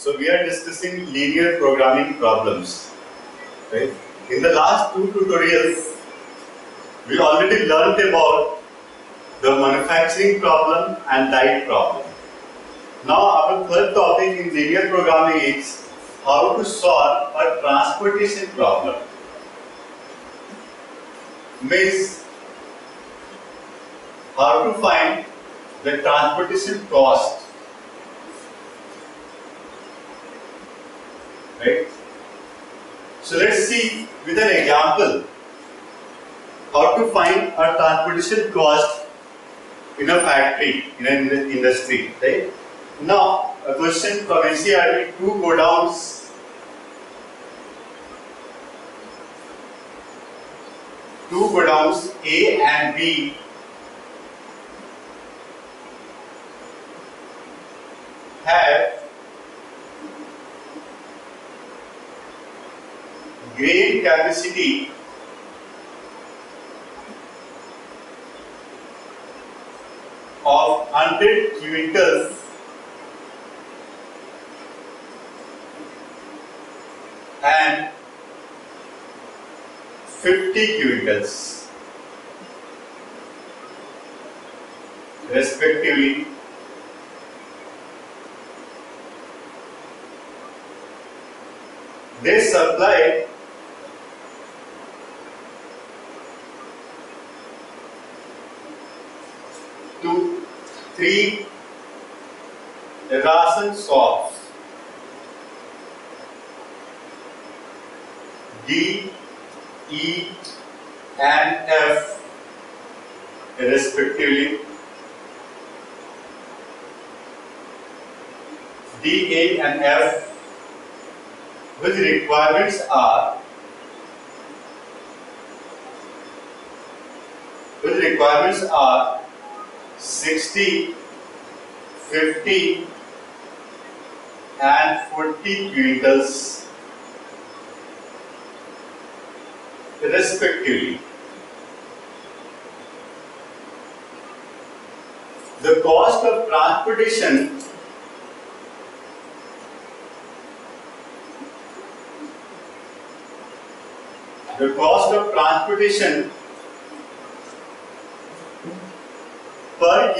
So we are discussing linear programming problems, right? In the last two tutorials, we already learned about the manufacturing problem and diet problem. Now our third topic in linear programming is how to solve a transportation problem. Means how to find the transportation cost, right? So let's see with an example how to find a transportation cost in a factory, in an industry, right? Now a question from NCERT: two godowns A and B have grain capacity of 100 quintals and 50 quintals respectively. They supply to 3 ration shops D, E and F respectively. D, A and F with requirements are 60, 50 and 40 quintals respectively. The cost of transportation per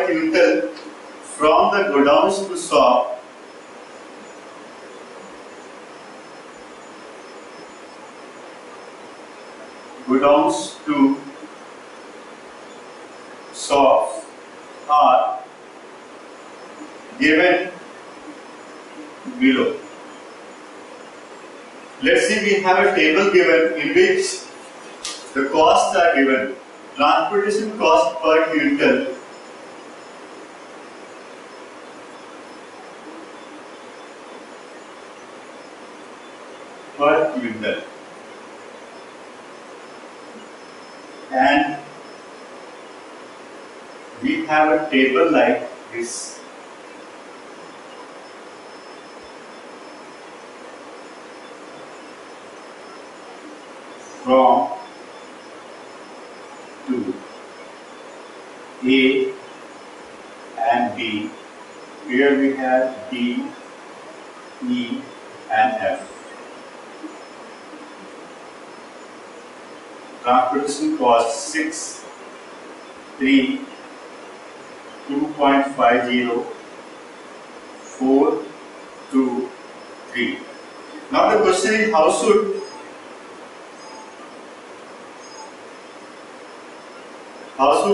quintal, from the godowns to shop are given below. Let's see, we have a table given in which the costs are given. Transportation cost per quintal and we have a table like this. From to A and B. Here we have D, E and F. Transportation cost 6, 3, 2.50, 4, 2, 3. Now the question is, how should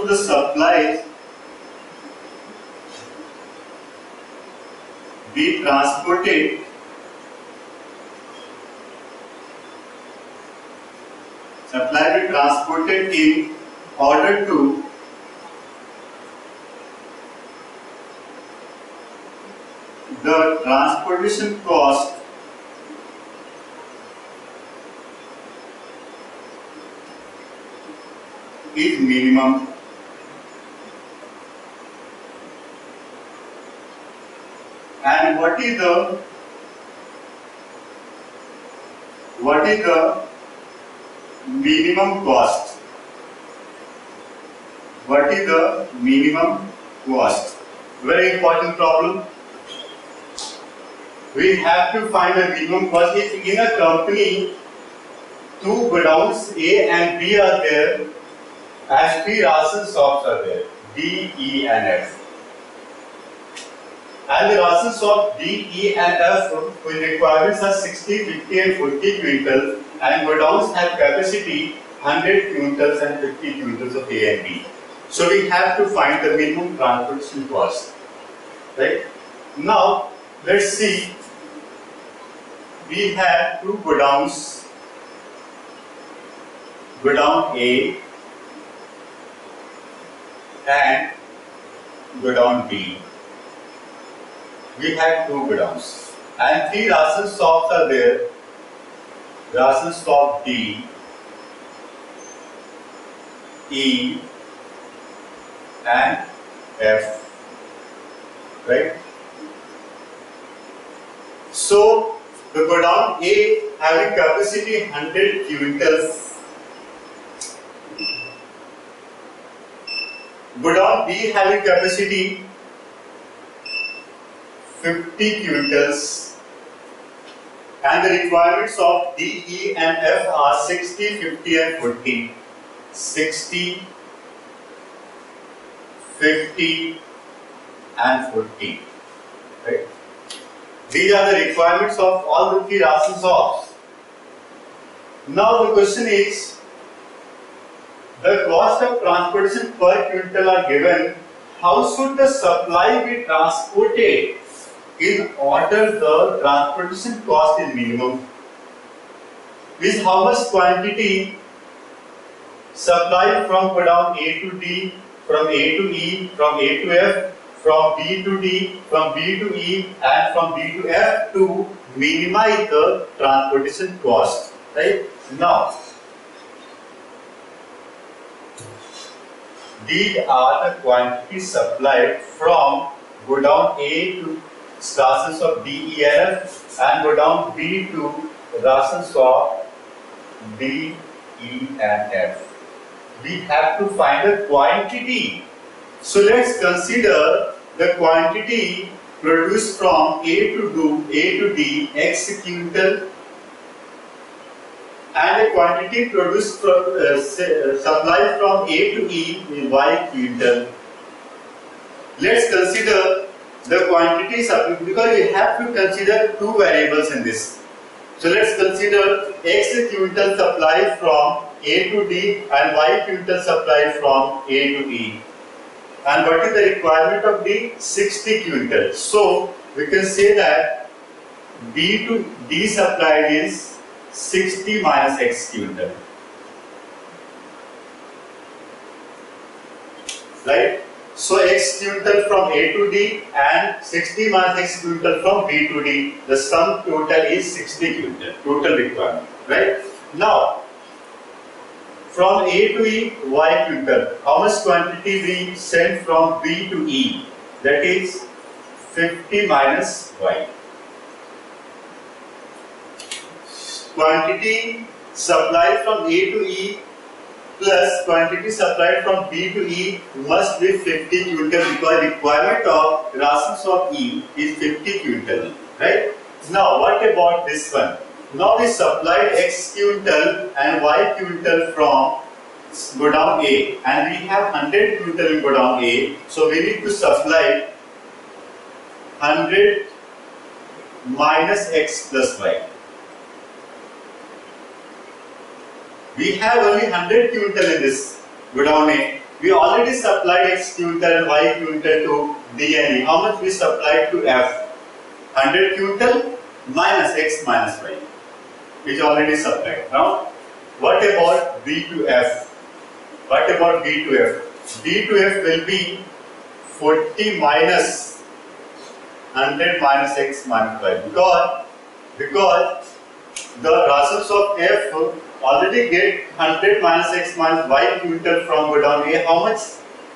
the supplies be transported in order to the transportation cost is minimum. And what is the minimum cost? what is the minimum cost? Very important problem. We have to find the minimum cost. If in a company, two godowns A and B are there, as three ration shops are there, D, E and F. And the ration shop D, E and F with requirements are 60, 50 and 40 quintal, and godowns have capacity 100 quintals and 50 quintals of A and B. So we have to find the minimum transportation cost. Right? Now let's see. We have two godowns, godown A and godown B. We have two godowns and three ration shops are there. Ration shop D, E and F. Right? So the godown A having capacity 100 quintals, godown B having capacity 50 quintals, and the requirements of D, E and F are 60, 50 and 40. 60, 50 and 40. Right? These are the requirements of all the three ration shops. Now the question is, the cost of transportation per quintal are given. How should the supply be transported in order the transportation cost is minimum? Is how much quantity supplied from godown A to D, from A to E, from A to F, from B to D, from B to E and from B to F to minimize the transportation cost. Right? Now, these are the quantities supplied from godown A to rations of D, E and F and godown B to rations of D, E and F. We have to find the quantity. So let's consider the quantity produced from A to D X quintal and the quantity produced from supplied from A to E is Y quintal. Let's consider the quantity supplied because we have to consider two variables in this. So let's consider X quintal supplied from A to D and Y quintal supplied from A to E. And what is the requirement of D? 60 quintal. So we can say that B to D supplied is 60 minus X quintal. Right? So X quintal from A to D and 60 minus X quintal from B to D. The sum total is 60 quintal. Total requirement. Right? Now, from A to E, Y quintal. How much quantity we send from B to E? That is 50 minus Y. Quantity supplied from A to E plus quantity supplied from B to E must be 50 quintal because requirement of rations of E is 50 quintal. Right? Now, what about this one? Now we supplied X quintal and Y quintal from godown A and we have 100 quintal in godown A. So we need to supply 100 minus X plus Y. We have only 100 quintal in this godown A. We already supplied X quintal and Y quintal to D and E. How much we supplied to F? 100 quintal minus X minus Y. Which already supplied. Now, what about B to F? What about B to F? B to F will be 40 minus 100 minus X minus Y because the rations of F already get 100 minus X minus Y quintal from godown A. How much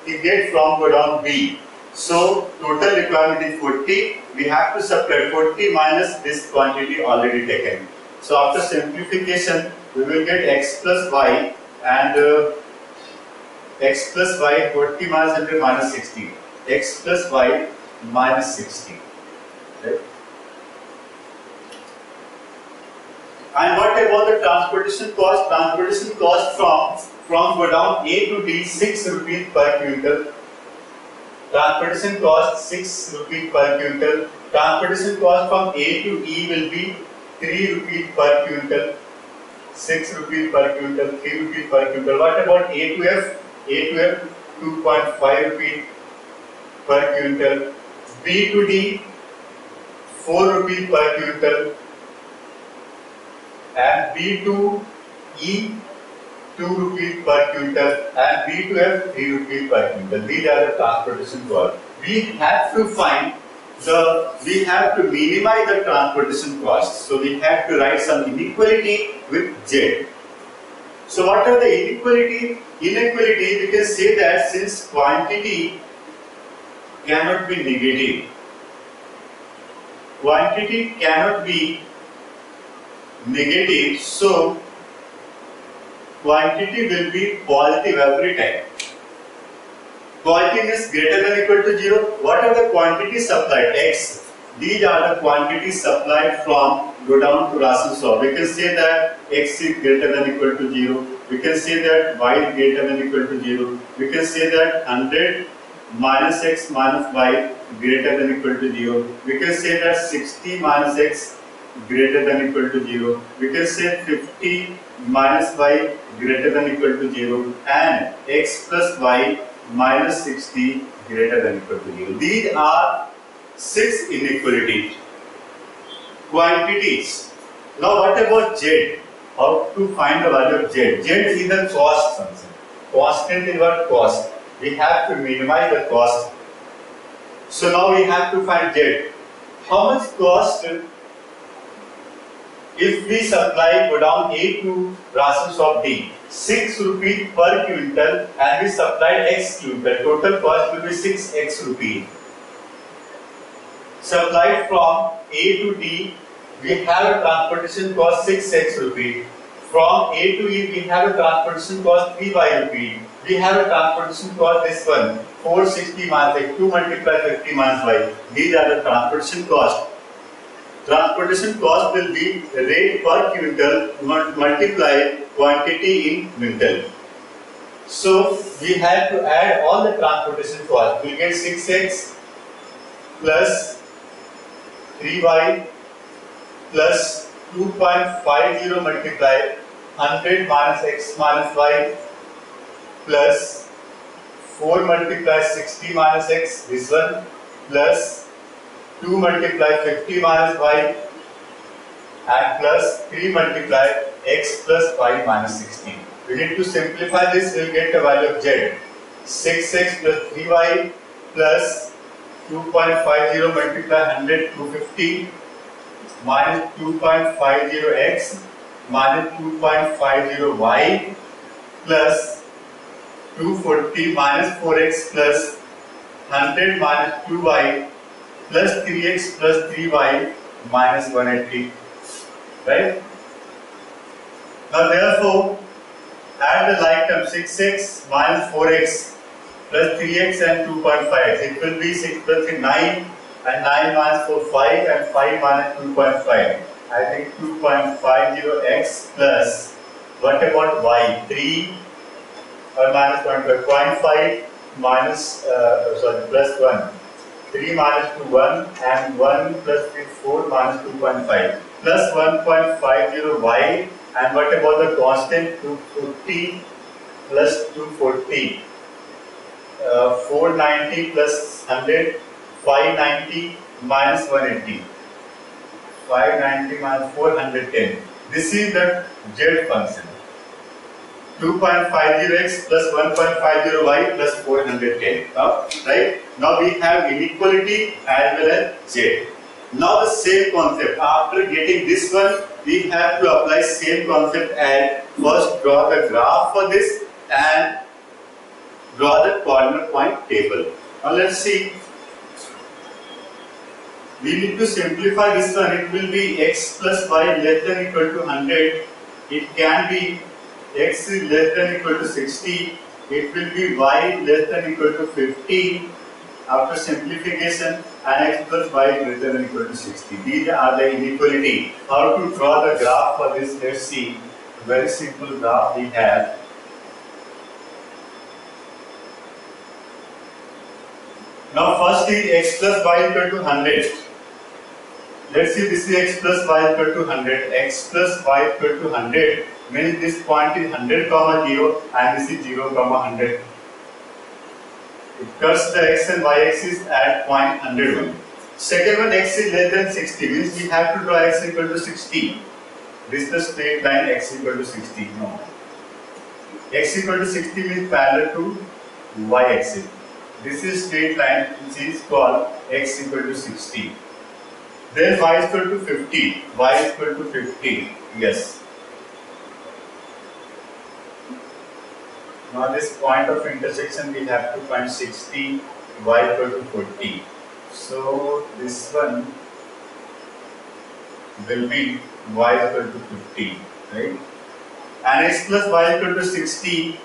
he get from godown B? So total requirement is 40. We have to subtract 40 minus this quantity already taken. So after simplification, we will get X plus Y and x plus y 40 minus 100 minus 60. X plus y minus 60. Right? And what about the transportation cost? Transportation cost from Godown A to D 6 rupees per quintal. Transportation cost 6 rupees per quintal. Transportation cost from A to E will be 3 rupees per quintal. 6 rupees per quintal, 3 rupees per quintal. What about A to F? A to F 2.5 rupees per quintal. B to D 4 rupees per quintal. And B to E 2 rupees per quintal, and B to F 3 rupees per quintal. These are the transportation costs. We have to minimize the transportation costs. So we have to write some inequality with Z. So what are the inequality? Inequality, we can say that since quantity cannot be negative, quantity cannot be negative, so quantity will be positive every time. Quantity is greater than or equal to 0. What are the quantities supplied? X. These are the quantities supplied from Godown to ration shop. We can say that X is greater than or equal to 0. We can say that Y is greater than or equal to 0. We can say that 100 minus X minus Y greater than or equal to 0. We can say that 60 minus X greater than or equal to 0. We can say 50 minus Y greater than or equal to 0 and X plus Y minus 60 greater than or equal to 0. These are 6 inequalities. Quantities. Now what about Z? How to find the value of Z? Z is the cost function. Constant is what? Cost. We have to minimize the cost. So now we have to find Z. How much cost if we supply Godown A to ration shop D? 6 rupees per quintal and we supplied X quintal. Total cost will be 6x rupees. Supplied from A to D, we have a transportation cost 6x rupees. From A to E, we have a transportation cost 3y rupees. We have a transportation cost this one 460 minus X, 2 multiplied 50 minus Y. These are the transportation cost. Transportation cost will be rate per quintal multiply quantity in quintal. So we have to add all the transportation cost. We get 6x plus 3y plus 2.50 multiply 100 minus X minus Y plus 4 multiply 60 minus X, this one, plus 2 multiply 50 minus Y and plus 3 multiply X plus Y minus 16. We need to simplify this, we will get the value of Z. 6x plus 3y plus 2.50 multiply 100, 250 minus 2.50x minus 2.50y plus 240 minus 4x plus 100 minus 2y plus 3x plus 3y minus 180. Right? Now therefore, add the like term 6x minus 4x plus 3x and 2.5x. It will be 6 plus 3, 9 and 9 minus 4, 5 and 5 minus 2.5. I think 2.50x plus, what about y? 3 or minus 0.5 minus, plus 1. 3 minus 2, 1 and 1 plus 3, 4 minus 2.5 plus 1.50y. And what about the constant? 240 plus 240, 490 plus 100, 590 minus 180, 590 minus 410. This is the Z function. 2.50x plus 1.50y plus 410. Right? Now we have inequality as well as Z. Now the same concept. After getting this one, we have to apply same concept and first draw the graph for this and draw the corner point table. Now let's see. We need to simplify this one. It will be x plus y less than equal to 100. It can be x is less than equal to 60. it will be y less than equal to 50 after simplification and x plus y greater than equal to 60. These are the inequality. How to draw the graph for this? Let's see. Very simple graph we have. Now first is x plus y equal to 100. Let's see, this is x plus y equal to 100. X plus y equal to 100 means this point is 100 comma 0 and this is 0 comma 100. It cuts the x and y axis at point 101. Second one, x is less than 60 means we have to draw x equal to 60. This is the straight line x equal to 60. No. X equal to 60 means parallel to y axis. This is straight line which is called x equal to 60. Then y is equal to 50. Y is equal to 50. Yes. Now this point of intersection we have to find 60, y equal to 40. So this one will be y equal to 50, right? And x plus y equal to 60.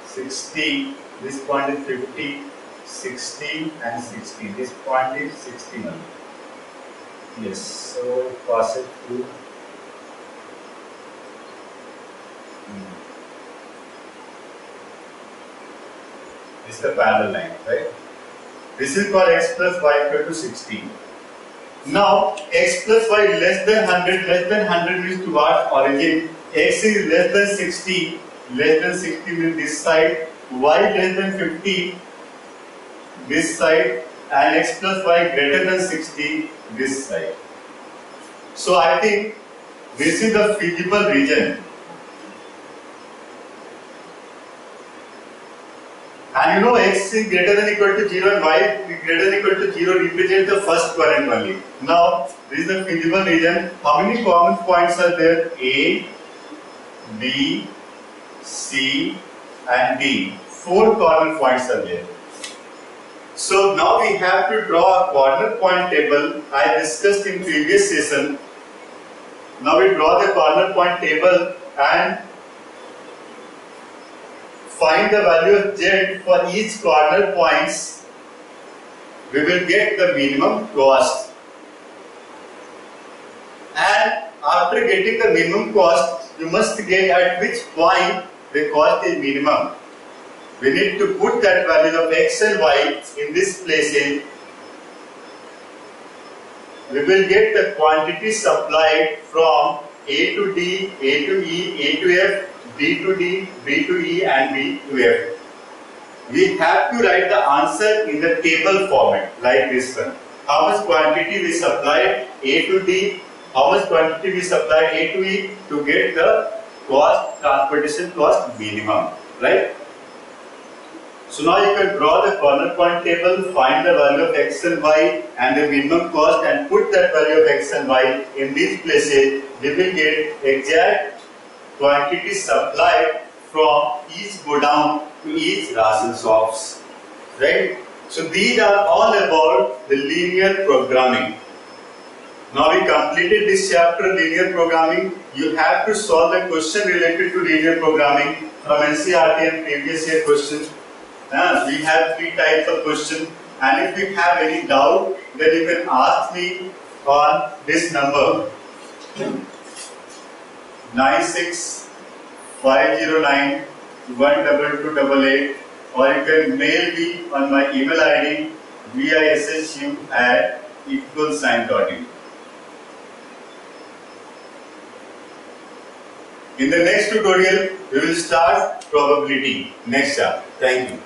60. This point is 50, 60 and 60. This point is 61. Yes. So pass it through. This is the parallel line, right? This is called x plus y equal to 60. Now, x plus y less than 100, less than 100 means towards origin. X is less than 60, less than 60 means this side. Y less than 50, this side. And x plus y greater than 60, this side. So, I think this is the feasible region. And you know x is greater than equal to 0 and y is greater than equal to 0 represent the first quadrant only. Now, this is the feasible region. How many common points are there? A, B, C and D. 4 corner points are there. So now we have to draw a corner point table. I discussed in previous session. Now we draw the corner point table and find the value of z for each corner points. We will get the minimum cost. And after getting the minimum cost, you must get at which point the cost is minimum. We need to put that value of x and y in this places. We will get the quantity supplied from A to D, A to E, A to F, B to D, B to E and B to F. We have to write the answer in the table format like this one. How much quantity we supplied A to D, how much quantity we supplied A to E to get the cost, transportation cost minimum, right? So now you can draw the corner point table, find the value of x and y and the minimum cost and put that value of x and y in these places. We will get exact quantity supplied from each godown to each ration shops, right? So these are all about the linear programming. Now we completed this chapter, linear programming. You have to solve the question related to linear programming from NCERT and previous year questions. We have 3 types of questions, and if you have any doubt, then you can ask me on this number 9650912288, or you can mail me on my email ID vissu@equalsign.in. In the next tutorial, we will start probability. Next chapter. Thank you.